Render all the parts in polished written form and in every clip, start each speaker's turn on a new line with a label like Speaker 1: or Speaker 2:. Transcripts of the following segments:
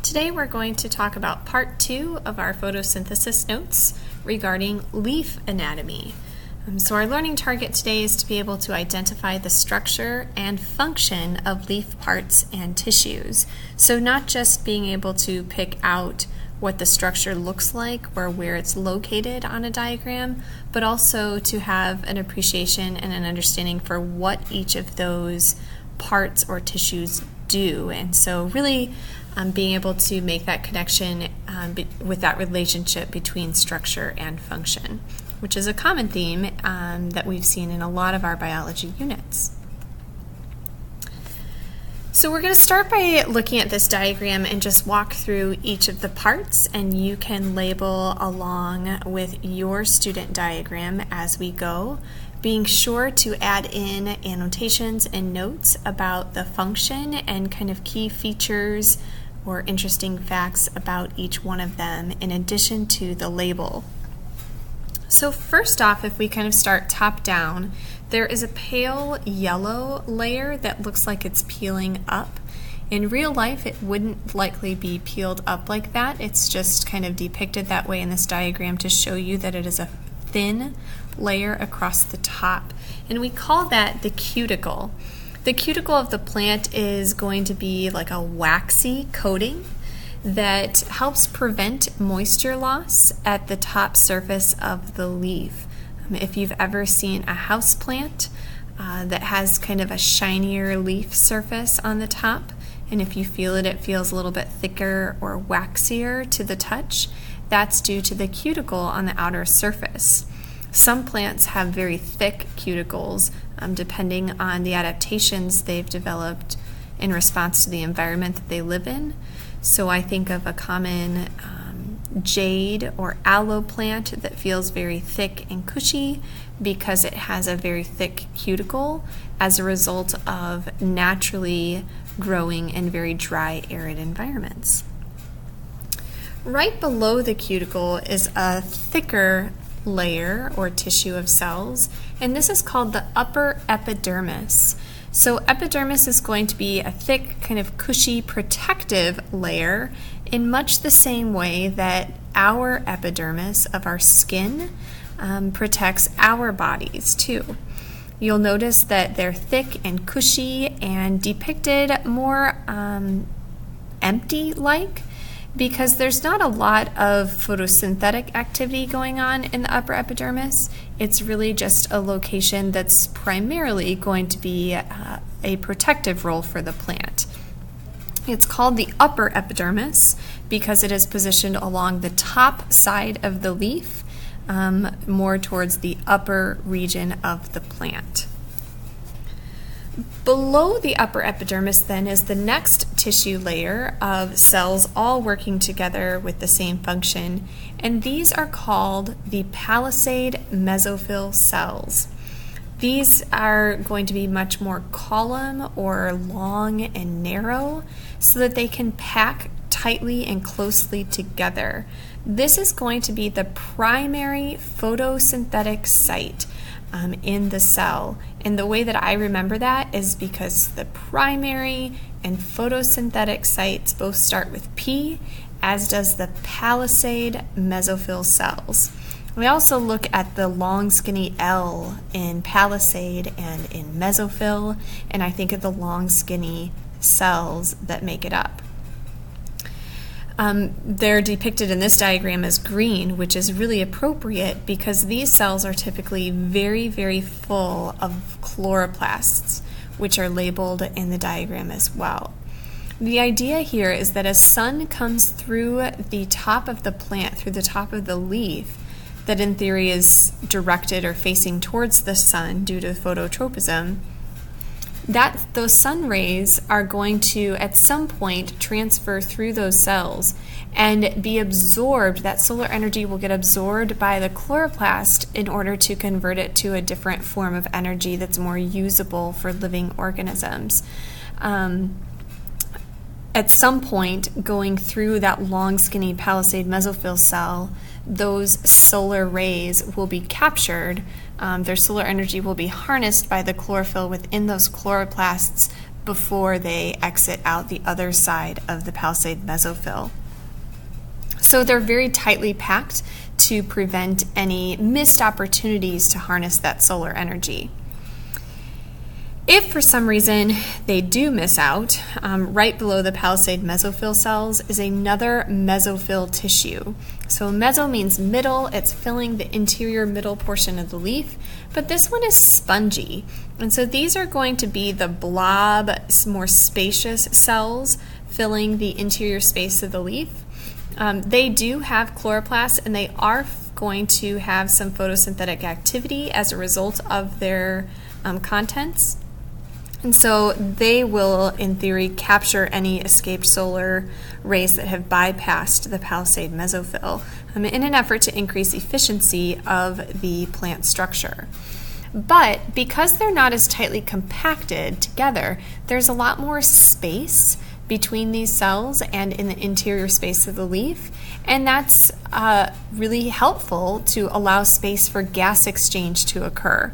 Speaker 1: Today we're going to talk about part 2 of our photosynthesis notes regarding leaf anatomy. So our learning target today is to be able to identify the structure and function of leaf parts and tissues. So not just being able to pick out what the structure looks like or where it's located on a diagram, but also to have an appreciation and an understanding for what each of those parts or tissues do. And so really being able to make that connection with that relationship between structure and function, which is a common theme that we've seen in a lot of our biology units. So we're going to start by looking at this diagram and just walk through each of the parts, and you can label along with your student diagram as we go, being sure to add in annotations and notes about the function and kind of key features or interesting facts about each one of them in addition to the label. So first off, if we kind of start top down, there is a pale yellow layer that looks like it's peeling up. In real life, it wouldn't likely be peeled up like that. It's just kind of depicted that way in this diagram to show you that it is a thin layer across the top. And we call that the cuticle. The cuticle of the plant is going to be like a waxy coating that helps prevent moisture loss at the top surface of the leaf. If you've ever seen a house plant that has kind of a shinier leaf surface on the top, and if you feel it, it feels a little bit thicker or waxier to the touch, that's due to the cuticle on the outer surface. Some plants have very thick cuticles depending on the adaptations they've developed in response to the environment that they live in. So I think of a common jade or aloe plant that feels very thick and cushy because it has a very thick cuticle as a result of naturally growing in very dry, arid environments. Right below the cuticle is a thicker layer or tissue of cells, and this is called the upper epidermis. So epidermis is going to be a thick, kind of cushy, protective layer in much the same way that our epidermis of our skin protects our bodies too. You'll notice that they're thick and cushy and depicted more empty-like, because there's not a lot of photosynthetic activity going on in the upper epidermis. It's really just a location that's primarily going to be a protective role for the plant. It's called the upper epidermis because it is positioned along the top side of the leaf, more towards the upper region of the plant. Below the upper epidermis then is the next tissue layer of cells all working together with the same function, and these are called the palisade mesophyll cells. These are going to be much more column or long and narrow so that they can pack tightly and closely together. This is going to be the primary photosynthetic site in the cell. And the way that I remember that is because the primary and photosynthetic sites both start with P, as does the palisade mesophyll cells. We also look at the long skinny L in palisade and in mesophyll, and I think of the long skinny cells that make it up. They're depicted in this diagram as green, which is really appropriate because these cells are typically very, very full of chloroplasts, which are labeled in the diagram as well. The idea here is that as sun comes through the top of the plant, through the top of the leaf, that in theory is directed or facing towards the sun due to phototropism, that those sun rays are going to at some point transfer through those cells and be absorbed. That solar energy will get absorbed by the chloroplast in order to convert it to a different form of energy that's more usable for living organisms. At some point, going through that long skinny palisade mesophyll cell, those solar rays will be captured. Their solar energy will be harnessed by the chlorophyll within those chloroplasts before they exit out the other side of the palisade mesophyll. So they're very tightly packed to prevent any missed opportunities to harness that solar energy. If for some reason they do miss out, right below the palisade mesophyll cells is another mesophyll tissue. So meso means middle, it's filling the interior middle portion of the leaf, but this one is spongy. And so these are going to be the blob, more spacious cells filling the interior space of the leaf. They do have chloroplasts, and they are going to have some photosynthetic activity as a result of their contents. And so they will, in theory, capture any escaped solar rays that have bypassed the palisade mesophyll in an effort to increase efficiency of the plant structure. But because they're not as tightly compacted together, there's a lot more space between these cells and in the interior space of the leaf, and that's really helpful to allow space for gas exchange to occur.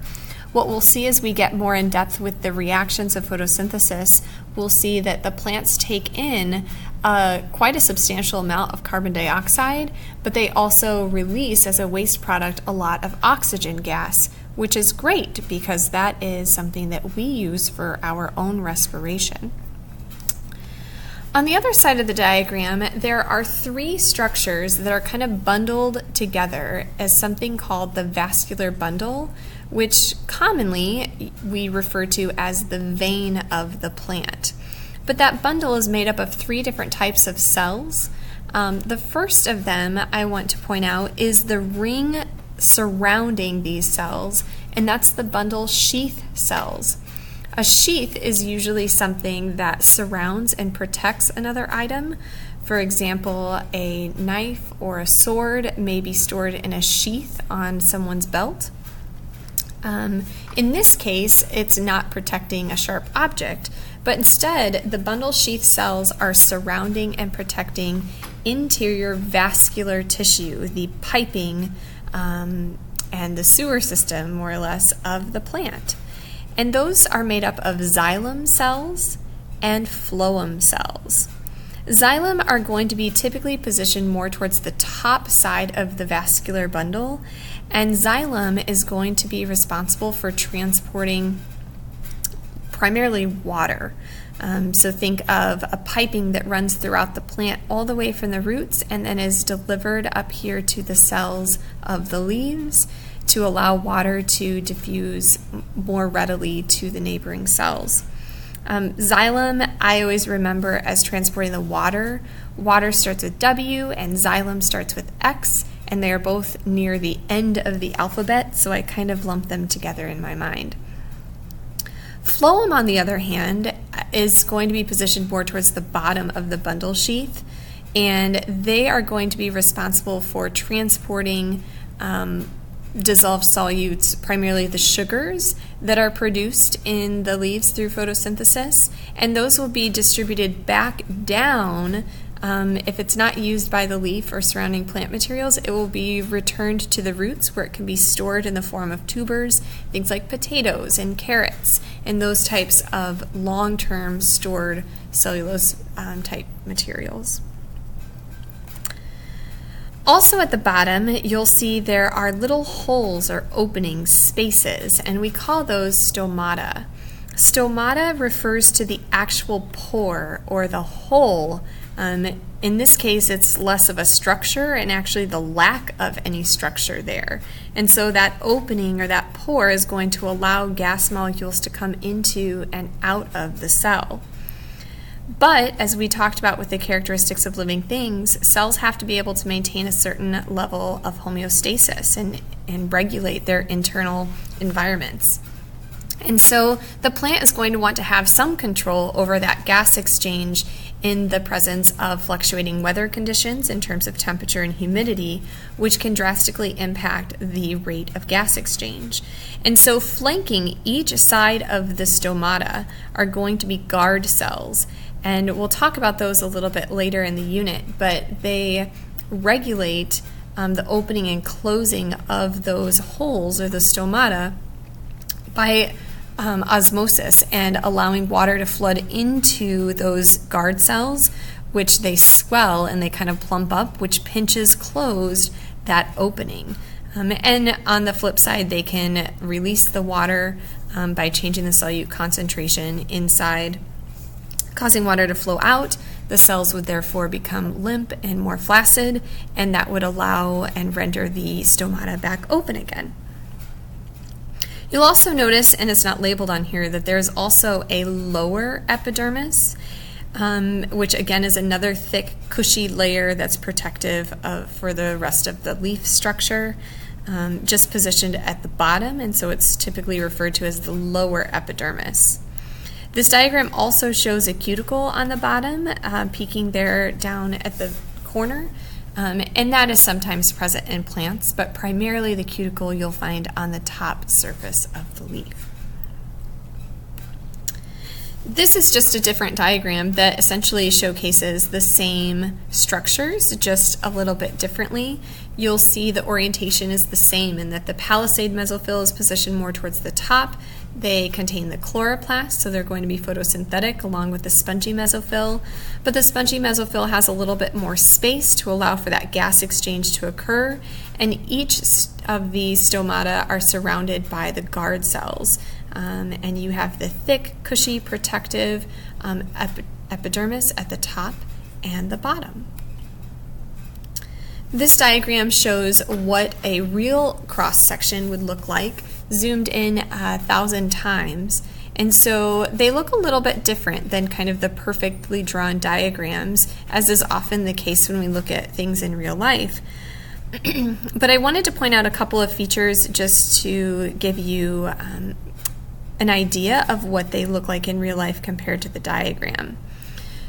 Speaker 1: What we'll see as we get more in depth with the reactions of photosynthesis, we'll see that the plants take in quite a substantial amount of carbon dioxide, but they also release as a waste product a lot of oxygen gas, which is great because that is something that we use for our own respiration. On the other side of the diagram, there are three structures that are kind of bundled together as something called the vascular bundle, which commonly we refer to as the vein of the plant. But that bundle is made up of three different types of cells. The first of them I want to point out is the ring surrounding these cells, and that's the bundle sheath cells. A sheath is usually something that surrounds and protects another item. For example, a knife or a sword may be stored in a sheath on someone's belt. In this case, it's not protecting a sharp object, but instead the bundle sheath cells are surrounding and protecting interior vascular tissue, the piping and the sewer system, more or less, of the plant. And those are made up of xylem cells and phloem cells. Xylem are going to be typically positioned more towards the top side of the vascular bundle, and xylem is going to be responsible for transporting primarily water. So think of a piping that runs throughout the plant all the way from the roots and then is delivered up here to the cells of the leaves to allow water to diffuse more readily to the neighboring cells. Xylem, I always remember as transporting the water. Water starts with W and xylem starts with X, and they are both near the end of the alphabet, so I kind of lump them together in my mind. Phloem, on the other hand, is going to be positioned more towards the bottom of the bundle sheath, and they are going to be responsible for transporting dissolved solutes, primarily the sugars that are produced in the leaves through photosynthesis, and those will be distributed back down. If it's not used by the leaf or surrounding plant materials, it will be returned to the roots where it can be stored in the form of tubers, things like potatoes and carrots, and those types of long-term stored cellulose type materials. Also at the bottom, you'll see there are little holes or openings, spaces, and we call those stomata. Stomata refers to the actual pore or the hole. In this case, it's less of a structure and actually the lack of any structure there. And so that opening or that pore is going to allow gas molecules to come into and out of the cell. But as we talked about with the characteristics of living things, cells have to be able to maintain a certain level of homeostasis and regulate their internal environments. And so the plant is going to want to have some control over that gas exchange in the presence of fluctuating weather conditions in terms of temperature and humidity, which can drastically impact the rate of gas exchange. And so flanking each side of the stomata are going to be guard cells. And we'll talk about those a little bit later in the unit, but they regulate the opening and closing of those holes or the stomata by osmosis and allowing water to flood into those guard cells, which they swell and they kind of plump up, which pinches closed that opening. And on the flip side, they can release the water by changing the solute concentration inside, causing water to flow out. The cells would therefore become limp and more flaccid, and that would allow and render the stomata back open again. You'll also notice, and it's not labeled on here, that there's also a lower epidermis, which again is another thick, cushy layer that's protective for the rest of the leaf structure, just positioned at the bottom, and so it's typically referred to as the lower epidermis. This diagram also shows a cuticle on the bottom, peeking there down at the corner, and that is sometimes present in plants, but primarily the cuticle you'll find on the top surface of the leaf. This is just a different diagram that essentially showcases the same structures, just a little bit differently. You'll see the orientation is the same in that the palisade mesophyll is positioned more towards the top. They contain the chloroplast, so they're going to be photosynthetic along with the spongy mesophyll. But the spongy mesophyll has a little bit more space to allow for that gas exchange to occur, and each of these stomata are surrounded by the guard cells. And you have the thick, cushy, protective epidermis at the top and the bottom. This diagram shows what a real cross-section would look like, zoomed in 1,000 times. And so they look a little bit different than kind of the perfectly drawn diagrams, as is often the case when we look at things in real life. But I wanted to point out a couple of features just to give you an idea of what they look like in real life compared to the diagram.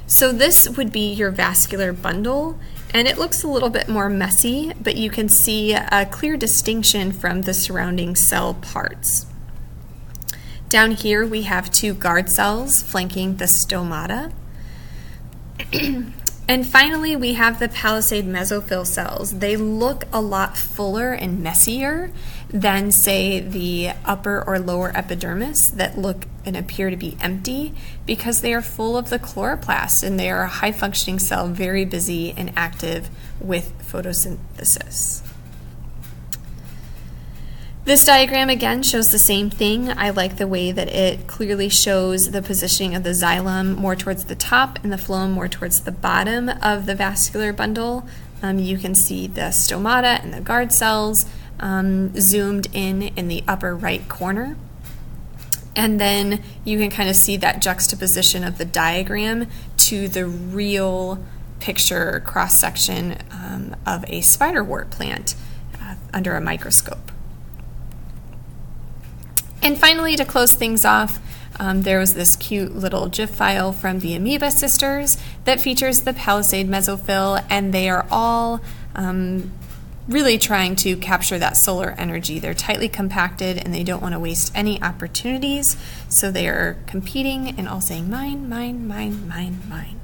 Speaker 1: So this would be your vascular bundle, and it looks a little bit more messy, but you can see a clear distinction from the surrounding cell parts. Down here we have two guard cells flanking the stomata. And finally we have the palisade mesophyll cells. They look a lot fuller and messier than, say, the upper or lower epidermis that look and appear to be empty, because they are full of the chloroplast and they are a high-functioning cell, very busy and active with photosynthesis. This diagram again shows the same thing. I like the way that it clearly shows the positioning of the xylem more towards the top and the phloem more towards the bottom of the vascular bundle. You can see the stomata and the guard cells zoomed in the upper right corner. And then you can kind of see that juxtaposition of the diagram to the real picture cross-section of a spiderwort plant under a microscope. And finally, to close things off, there was this cute little GIF file from the Amoeba sisters that features the palisade mesophyll, and they are all really trying to capture that solar energy. They're tightly compacted and they don't want to waste any opportunities, so they are competing and all saying mine, mine, mine, mine, mine.